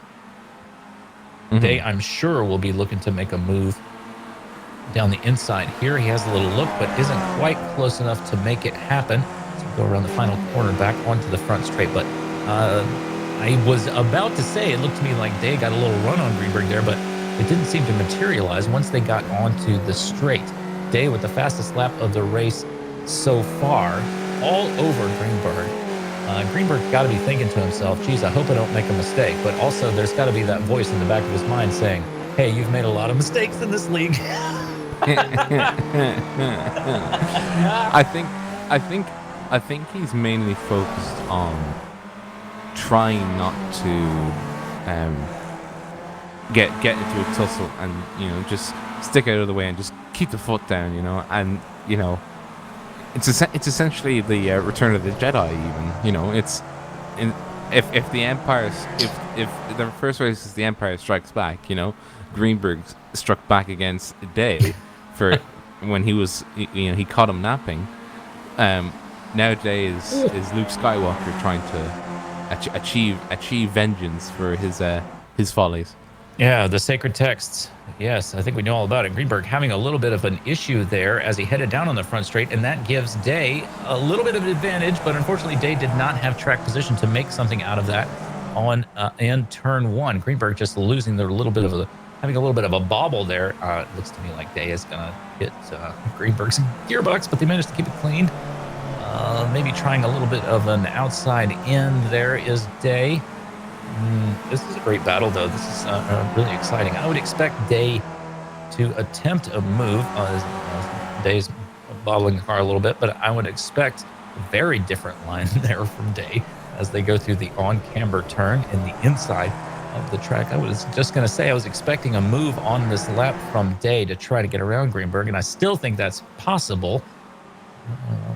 Day, I'm sure, will be looking to make a move down the inside here. He has a little look, but isn't quite close enough to make it happen. So go around the final corner back onto the front straight. But I was about to say, it looked to me like Day got a little run on Greenberg there, but it didn't seem to materialize once they got onto the straight. Day with the fastest lap of the race so far, all over Greenberg. Greenberg got to be thinking to himself, geez, I hope I don't make a mistake. But also there's got to be that voice in the back of his mind saying, hey, you've made a lot of mistakes in this league. I think he's mainly focused on trying not to get into a tussle and, you know, just stick out of the way and just keep the foot down, you know, and, you know, it's essentially the Return of the Jedi. Even, you know, if the Empire, if the first race is the Empire Strikes Back, you know, Greenberg struck back against Day for when he was, you know, he caught him napping. Now Day is Luke Skywalker trying to achieve vengeance for his follies. Yeah, the sacred texts. Yes, I think we know all about it. Greenberg having a little bit of an issue there as he headed down on the front straight, and that gives Day a little bit of an advantage, but unfortunately Day did not have track position to make something out of that on in turn 1. Greenberg just losing having a little bit of a bobble there. It looks to me like Day is going to hit Greenberg's gearbox, but they managed to keep it clean. Maybe trying a little bit of an outside in there is Day. This is a great battle, though. This is really exciting. I would expect Day to attempt a move. Day's bobbling the car a little bit, but I would expect a very different line there from Day as they go through the on-camber turn in the inside of the track. I was just going to say I was expecting a move on this lap from Day to try to get around Greenberg, and I still think that's possible.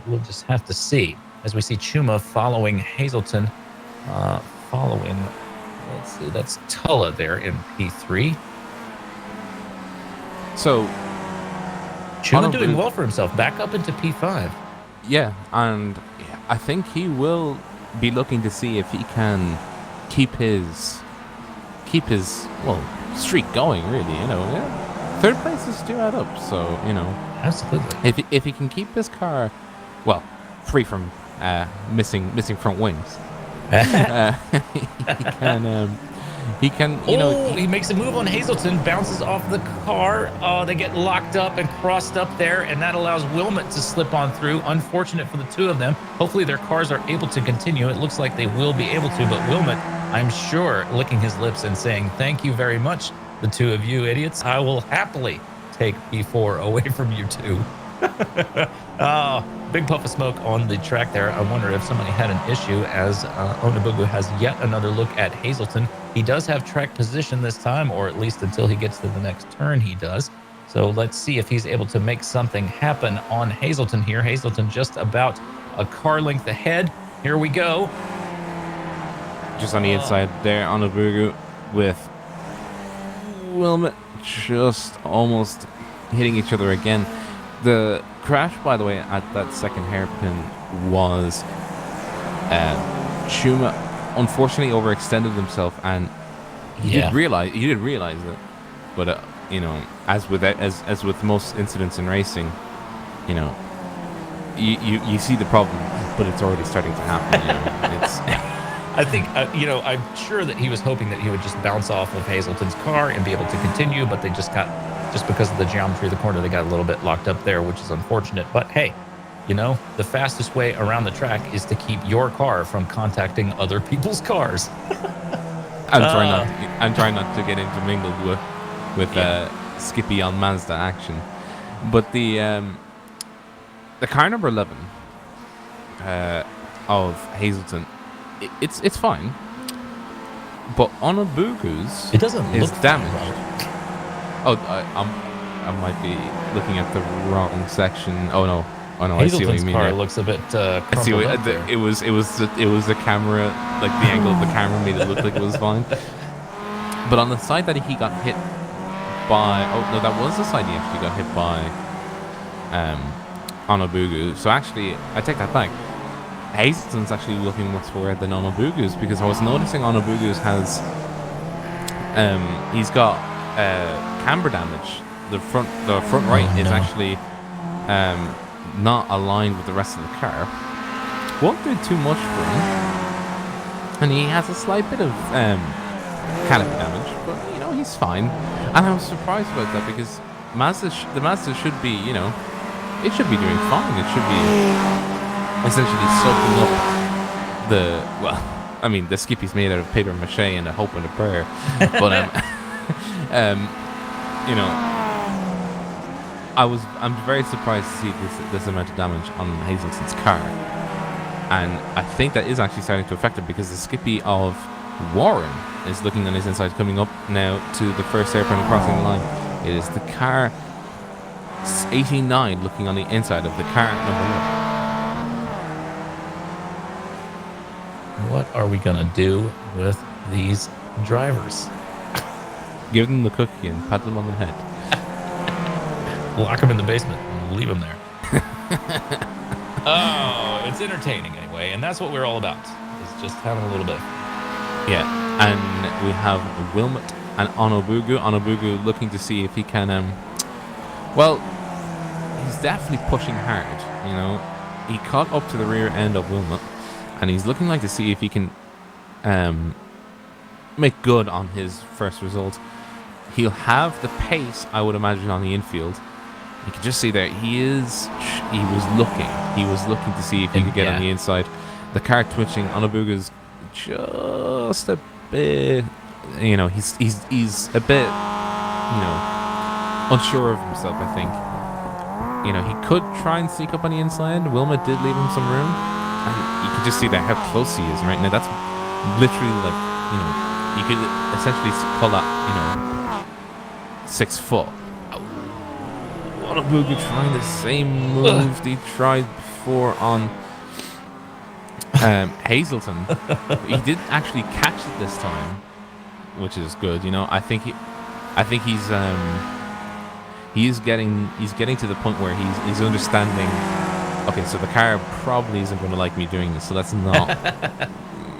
We'll just have to see. As we see Chuma following Hazelton, let's see, that's Tulla there in P3. So Chuma doing well for himself, back up into P5. Yeah, and I think he will be looking to see if he can keep his streak going. Really, you know, yeah. Third places do add up, so you know, absolutely. If he can keep his car, well, free from missing front wings. He can, you know. He makes a move on Hazelton, bounces off the car. They get locked up and crossed up there, and that allows Wilmot to slip on through. Unfortunate for the two of them. Hopefully their cars are able to continue. It looks like they will be able to, but Wilmot, I'm sure, licking his lips and saying, thank you very much, the two of you idiots. I will happily take P4 away from you two. Big puff of smoke on the track there. I wonder if somebody had an issue as Onabugu has yet another look at Hazelton. He does have track position this time, or at least until he gets to the next turn he does. So let's see if he's able to make something happen on Hazelton here. Hazelton just about a car length ahead. Here we go. Just on the inside there, Onabugu with Wilmot just almost hitting each other again. The crash, by the way, at that second hairpin was Chuma unfortunately overextended himself, and he did realize it. But you know, as with most incidents in racing, you know, you see the problem, but it's already starting to happen. You know? It's I think, I'm sure that he was hoping that he would just bounce off of Hazelton's car and be able to continue, but they just because of the geometry of the corner, they got a little bit locked up there, which is unfortunate. But hey, the fastest way around the track is to keep your car from contacting other people's cars. And try not to get intermingled with Skippy on Mazda action. But the car number 11 of Hazelton, it's fine, but Onobugu's It doesn't is look damaged. Oh, I might be looking at the wrong section. Oh no, I see what you Hazelton's mean. car There. looks a bit I see crumpled what up there. it was the camera, like the angle of the camera made it look like it was fine. But on the side that he got hit by, oh no, that was the side he actually got hit by Onobugu. So actually, I take that back. Hazelton's actually looking worse for it than Onobugu's, because I was noticing Onobugu's has he's got camber damage. The front right is actually not aligned with the rest of the car. Won't do too much for him, and he has a slight bit of canopy damage, but he's fine. And I was surprised about that, because the Mazda should be, it should be doing fine. It should be essentially soaking up the Skippy's made out of paper mache and a hope and a prayer. But I'm very surprised to see this amount of damage on Hazelton's car, and I think that is actually starting to affect it, because the Skippy of Warren is looking on his inside, coming up now to the first airplane crossing the line. It is the car 89 looking on the inside of the car number 11. What are we going to do with these drivers? Give them the cookie and pat them on the head. Lock them in the basement and leave them there. Oh, it's entertaining anyway, and that's what we're all about. Is just having a little bit. Yeah, and we have Wilmot and Onobugu. Onobugu looking to see if he can, he's definitely pushing hard, He caught up to the rear end of Wilmot, and he's looking like to see if he can make good on his first result. He'll have the pace, I would imagine, on the infield. You can just see there, he was looking to see if he could get on the inside. The car twitching, Onobugu's just a bit, he's a bit, unsure of himself, I think. He could try and sneak up on the inside. Wilma did leave him some room, and you can just see that how close he is right now. That's literally like, you could essentially call that, 6 foot. Onobugu trying the same move he tried before on Hazelton. He did actually catch it this time, which is good. I think he's getting to the point where he's understanding. Okay, so the car probably isn't going to like me doing this, so let's not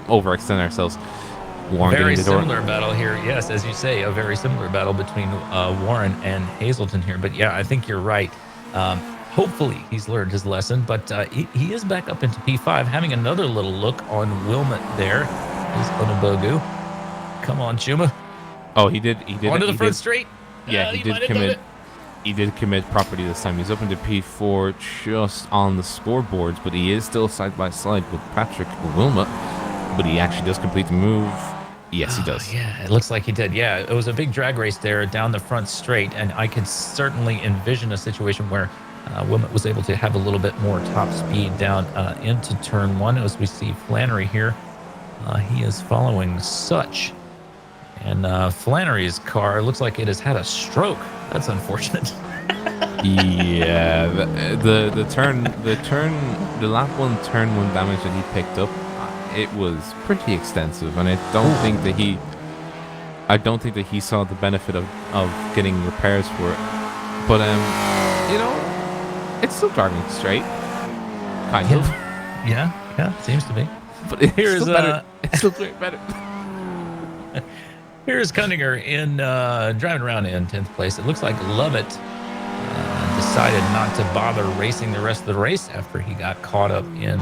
overextend ourselves. Warren very similar battle here. Yes, as you say, a very similar battle between Warren and Hazelton here. But yeah, I think you're right. Hopefully he's learned his lesson, but he is back up into P5, having another little look on Wilmot there. Is Onobugu. Come on, Chuma. Oh, he did. Onto the front straight. Yeah, he did commit. He did commit property this time. He's up into P4 just on the scoreboards, but he is still side by side with Patrick Wilmot. But he actually does complete the move. Yes, he does. Yeah, it looks like he did. Yeah, it was a big drag race there down the front straight, and I could certainly envision a situation where Wilmot was able to have a little bit more top speed down into turn 1. As we see Flannery here, he is following Such, and Flannery's car looks like it has had a stroke. That's unfortunate. Yeah, the lap 1 turn 1 damage that he picked up, it was pretty extensive, and I don't think that he saw the benefit of getting repairs for it. But it's still driving straight, kind of. Yeah, seems to be. But here's better. It's still doing better. Here's Cunninger in driving around in 10th place. It looks like Lovett decided not to bother racing the rest of the race after he got caught up in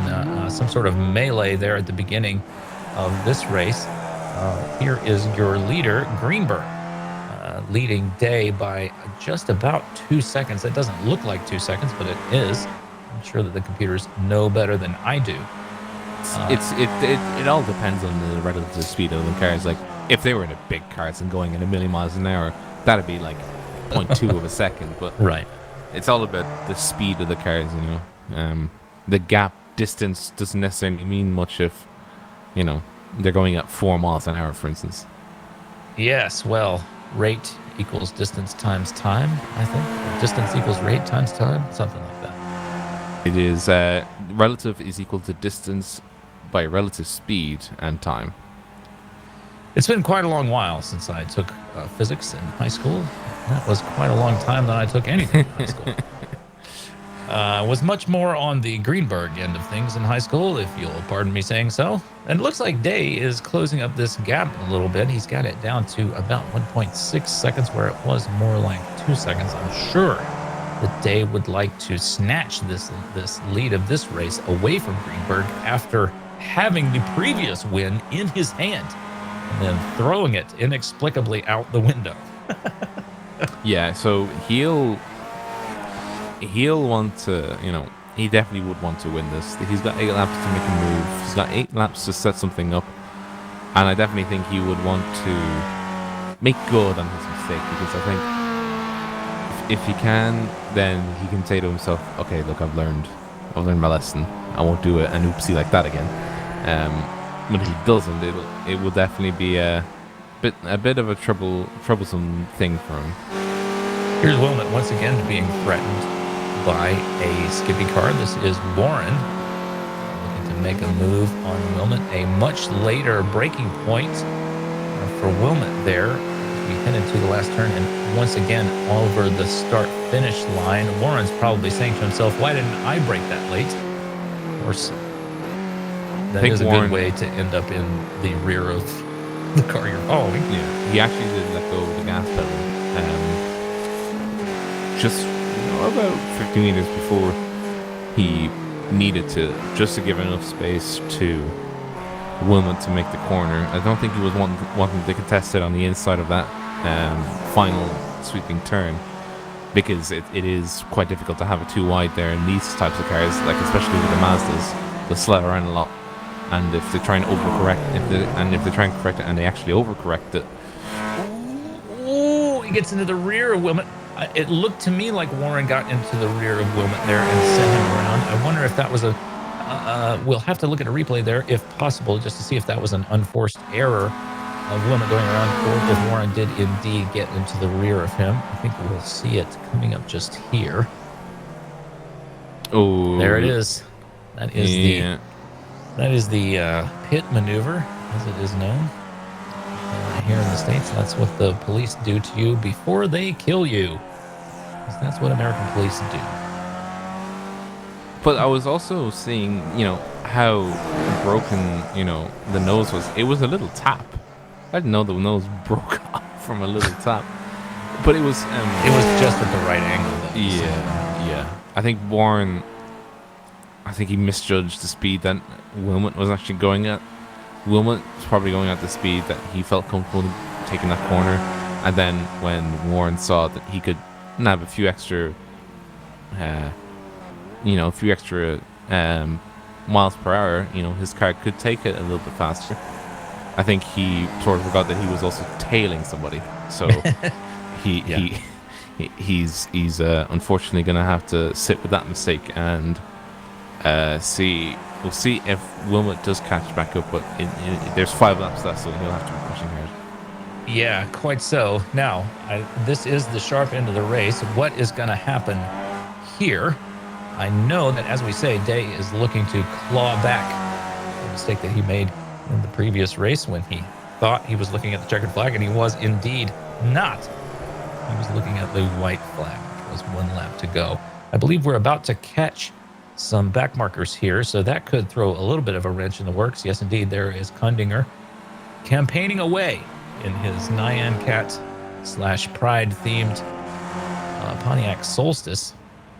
some sort of melee there at the beginning. of this race. Here is your leader, Greenberg, leading Day by just about 2 seconds. That doesn't look like 2 seconds, but it is. I'm sure that the computers know better than I do. It all depends on the relative speed of the cars. Like if they were in a big cars and going at a million miles an hour, that'd be like 0.2 of a second. But Right. it's all about the speed of the cars. The gap distance doesn't necessarily mean much if they're going at 4 miles an hour, for instance. Yes, well, rate equals distance times time, I think. Or distance equals rate times time, something like that. It is relative is equal to distance by relative speed and time. It's been quite a long while since I took physics in high school. That was quite a long time that I took anything in high school. Was much more on the Greenberg end of things in high school, if you'll pardon me saying so. And it looks like Day is closing up this gap a little bit. He's got it down to about 1.6 seconds, where it was more like 2 seconds. I'm sure that Day would like to snatch this lead of this race away from Greenberg after having the previous win in his hand and then throwing it inexplicably out the window. Yeah, so he'll want to, he definitely would want to win this. He's got 8 laps to make a move. He's got 8 laps to set something up. And I definitely think he would want to make good on his mistake, because I think if he can, then he can say to himself, okay, look, I've learned my lesson. I won't do an oopsie like that again. But if he doesn't, it will definitely be a bit of a troublesome thing for him. Here's Wilmot once again being threatened by a Skippy car. This is Warren looking to make a move on Wilmot. A much later braking point for Wilmot there as we head into the last turn. And once again, over the start-finish line, Warren's probably saying to himself, why didn't I brake that late? Of course, that is a good way to end up in the rear of the car you're following. Yeah, he actually did let go of the gas pedal. Just about 50 meters before he needed to, just to give enough space to Wilmot to make the corner. I don't think he was wanting to contest it on the inside of that final sweeping turn, because it is quite difficult to have it too wide there in these types of cars, like especially with the Mazdas. They'll slide around a lot, and if they try and overcorrect, if they try and correct it and they actually overcorrect it. Oh, he gets into the rear of Wilmot. It looked to me like Warren got into the rear of Wilmot there and sent him around. I wonder if that was we'll have to look at a replay there, if possible, just to see if that was an unforced error of Wilmot going around, or if Warren did indeed get into the rear of him. I think we'll see it coming up just here. Oh, there it is. That is the pit maneuver, as it is known. Here in the States, that's what the police do to you before they kill you. That's what American police do. But I was also seeing, how broken, the nose was. It was a little tap. I didn't know the nose broke off from a little tap. But it was just at the right angle, though. Yeah. I think Warren, he misjudged the speed that Wilmot was actually going at. Wilmot was probably going at the speed that he felt comfortable taking that corner, and then when Warren saw that he could have a few extra, miles per hour, his car could take it a little bit faster. I think he sort of forgot that he was also tailing somebody, so he's unfortunately going to have to sit with that mistake and see. We'll see if Wilmot does catch back up, but there's 5 laps left, so he'll have to be pushing hard. Yeah, quite so. Now, this is the sharp end of the race. What is going to happen here? I know that, as we say, Day is looking to claw back the mistake that he made in the previous race when he thought he was looking at the checkered flag, and he was indeed not. He was looking at the white flag. It was 1 lap to go. I believe we're about to catch some back markers here, so that could throw a little bit of a wrench in the works. Yes, indeed, there is Kundinger campaigning away in his Nyan Cat / Pride themed Pontiac Solstice.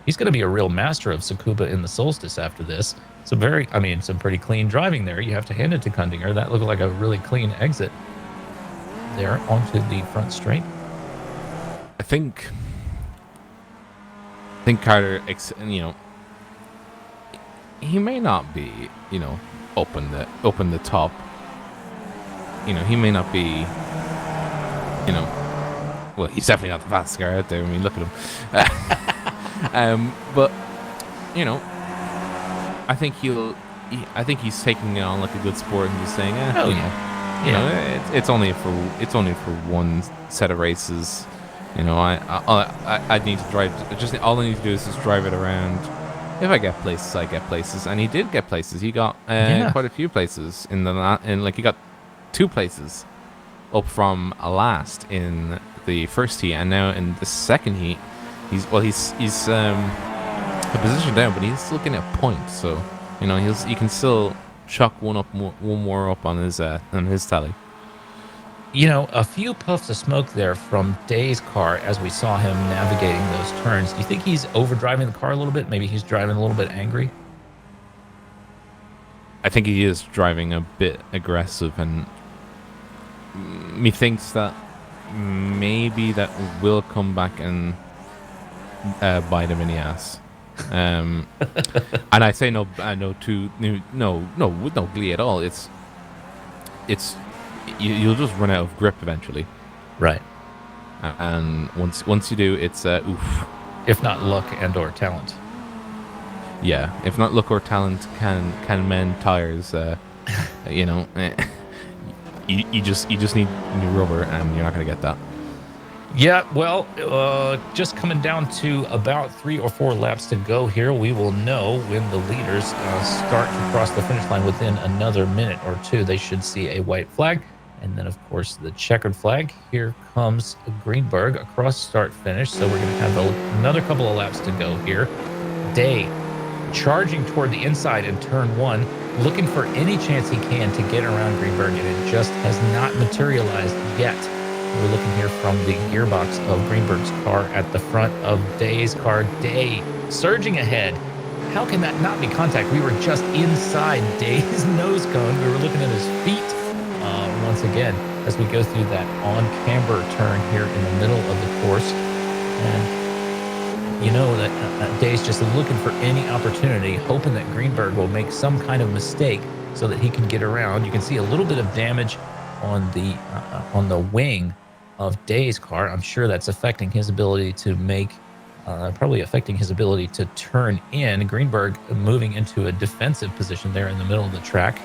he's going to be a real master of Tsukuba in the Solstice after this. Some pretty clean driving there. You have to hand it to Kundinger. That looked like a really clean exit there onto the front straight. I think Carter, he may not be, open the top. He may not be, well, he's definitely not the fastest car out there. I mean, look at him. But I think I think he's taking it on like a good sport and just saying, Oh yeah, it's only for one set of races. I need to drive. Just all I need to do is just drive it around. If I get places, I get places, and he did get places. He got quite a few places he got 2 places up from last in the first heat, and now in the second heat, he's a position down, but he's still getting a point. So he can still chuck one more up on his tally. A few puffs of smoke there from Day's car as we saw him navigating those turns. Do you think he's overdriving the car a little bit? Maybe he's driving a little bit angry? I think he is driving a bit aggressive, and methinks that maybe that will come back and bite him in the ass. And I say no with no glee at all. It's you'll just run out of grip eventually, right? And once you do, it's oof. If not luck and or talent. Yeah, if not luck or talent can mend tires. You just need new rubber, and you're not gonna get that. Yeah, well, just coming down to about 3 or 4 laps to go here. We will know when the leaders start to cross the finish line. Within another minute or 2, they should see a white flag. And then, of course, the checkered flag. Here comes Greenberg across start finish. So we're going to have another couple of laps to go here. Day charging toward the inside in turn 1, looking for any chance he can to get around Greenberg, and it just has not materialized yet. We're looking here from the gearbox of Greenberg's car at the front of Day's car. Day surging ahead. How can that not be contact? We were just inside Day's nose cone. We were looking at his feet once again as we go through that on-camber turn here in the middle of the course. And that Day's just looking for any opportunity, hoping that Greenberg will make some kind of mistake so that he can get around. You can see a little bit of damage on the wing of Day's car. I'm sure that's affecting his ability to probably affecting his ability to turn in. Greenberg moving into a defensive position there in the middle of the track.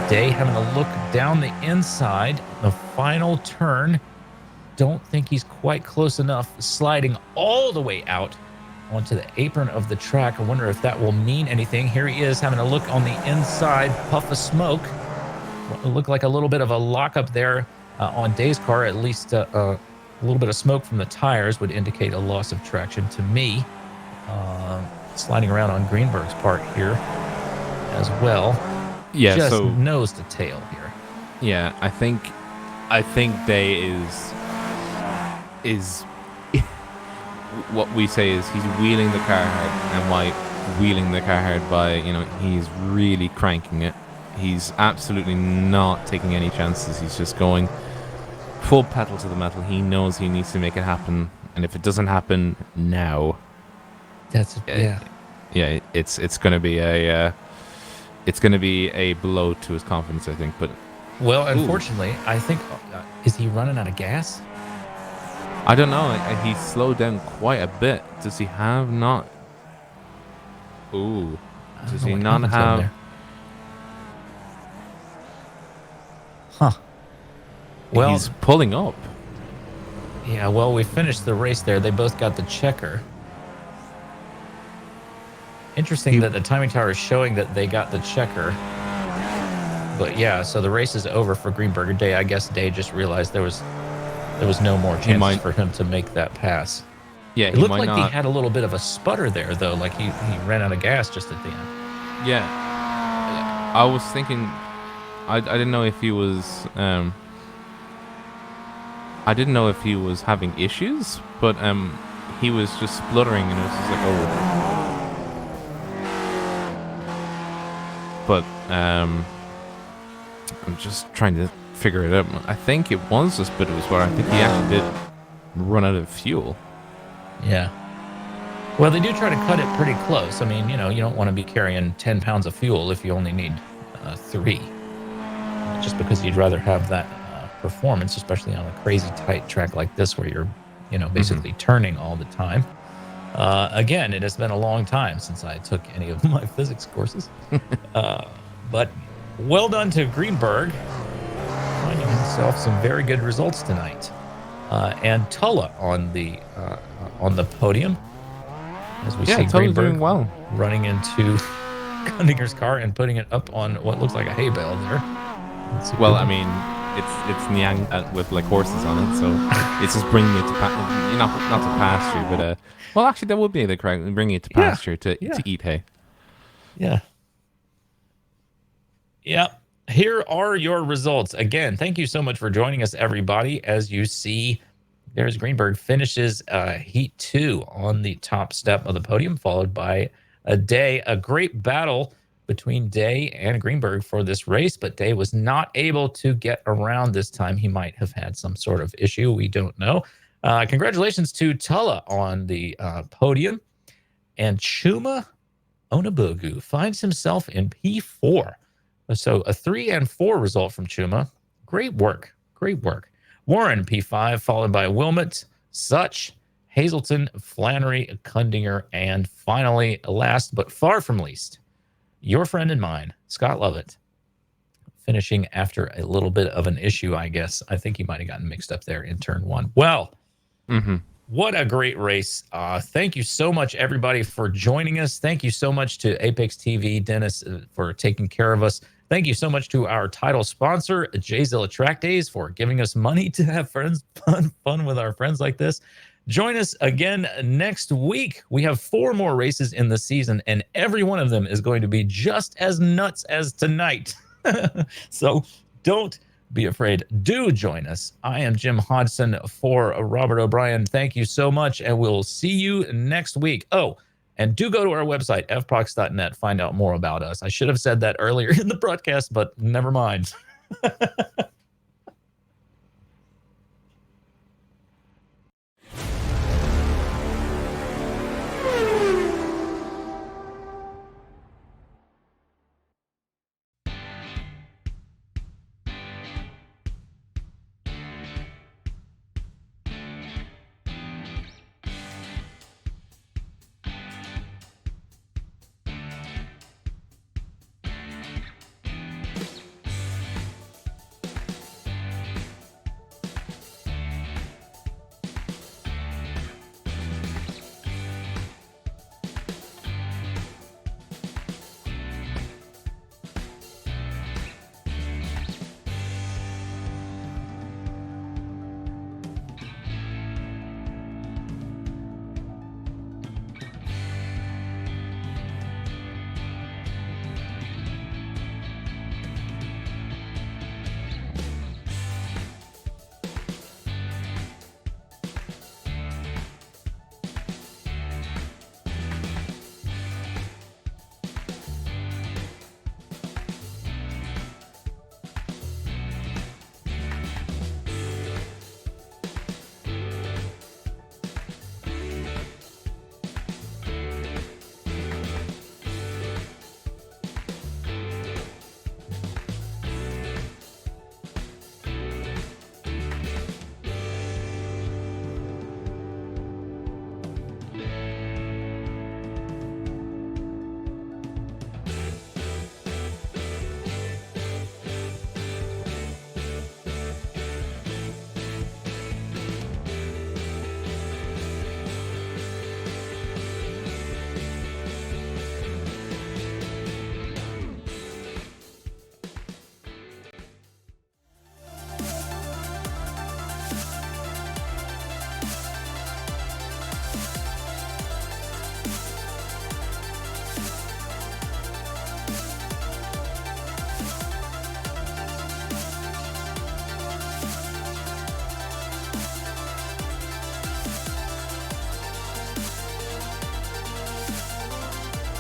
Day having a look down the inside, the final turn. Don't think he's quite close enough, sliding all the way out onto the apron of the track. I wonder if that will mean anything. Here he is having a look on the inside, puff of smoke. It looked like a little bit of a lockup there on Day's car. At least a little bit of smoke from the tires would indicate a loss of traction to me. Sliding around on Greenberg's part here as well. Yeah, just so nose to tail here. Yeah, I think Day is what we say is he's wheeling the car hard, and by wheeling the car hard, by he's really cranking it. He's absolutely not taking any chances. He's just going full pedal to the metal. He knows he needs to make it happen, and if it doesn't happen now, it's going to be a blow to his confidence, I think. But unfortunately, I think is he running out of gas? I don't know. He slowed down quite a bit. Does he have not? Ooh, does he not have? Huh. Well, he's pulling up. Yeah, well, we finished the race there. They both got the checker. Interesting that the timing tower is showing that they got the checker. But yeah, so the race is over for Greenberg. Day, I guess Day just realized there was no more chances for him to make that pass. Yeah, it looked like he had a little bit of a sputter there, though. Like he ran out of gas just at the end. Yeah, I was thinking. I didn't know if he was. I didn't know if he was having issues, but he was just spluttering, and it was just like, oh. But I'm just trying to figure it out. I think it was this bit of his water. I think he actually did run out of fuel. Yeah. Well, they do try to cut it pretty close. I mean, you know, you don't want to be carrying 10 pounds of fuel if you only need 3. Just because you'd rather have that performance, especially on a crazy tight track like this where you're, you know, basically turning all the time. Again, it has been a long time since I took any of my physics courses. But well done to Greenberg, finding himself some very good results tonight. And Tulla on the podium, as we see Totally Greenberg doing well. running into Gundiger's car and putting it up on what looks like a hay bale there. Well, I mean, it's Niang with like horses on it, so it's just bringing it to not to pasture, but well, actually, that would be the correct bringing it to pasture to eat hay. Yeah. Yep. Here are your results. Again, thank you so much for joining us, everybody. As you see, there's Greenberg finishes Heat 2 on the top step of the podium, followed by Day. A great battle between Day and Greenberg for this race, but Day was not able to get around this time. He might have had some sort of issue. We don't know. Congratulations to Tulla on the podium. And Chuma Onabugu finds himself in P4. So a 3 and 4 result from Chuma. Great work. Great work. Warren, P5, followed by Wilmot, Such, Hazelton, Flannery, Kundinger, and finally, last but far from least, your friend and mine, Scott Lovett, finishing after a little bit of an issue, I guess. I think he might have gotten mixed up there in turn 1. Well, what a great race. Thank you so much, everybody, for joining us. Thank you so much to Apex TV, Dennis, for taking care of us. Thank you so much to our title sponsor, Jzilla Track Days, for giving us money to have fun with our friends like this. Join us again next week. We have 4 more races in the season, and every one of them is going to be just as nuts as tonight. So don't be afraid. Do join us. I am Jim Hodson for Robert O'Brien. Thank you so much, and we'll see you next week. Oh, and do go to our website, fprox.net. Find out more about us. I should have said that earlier in the broadcast, but never mind.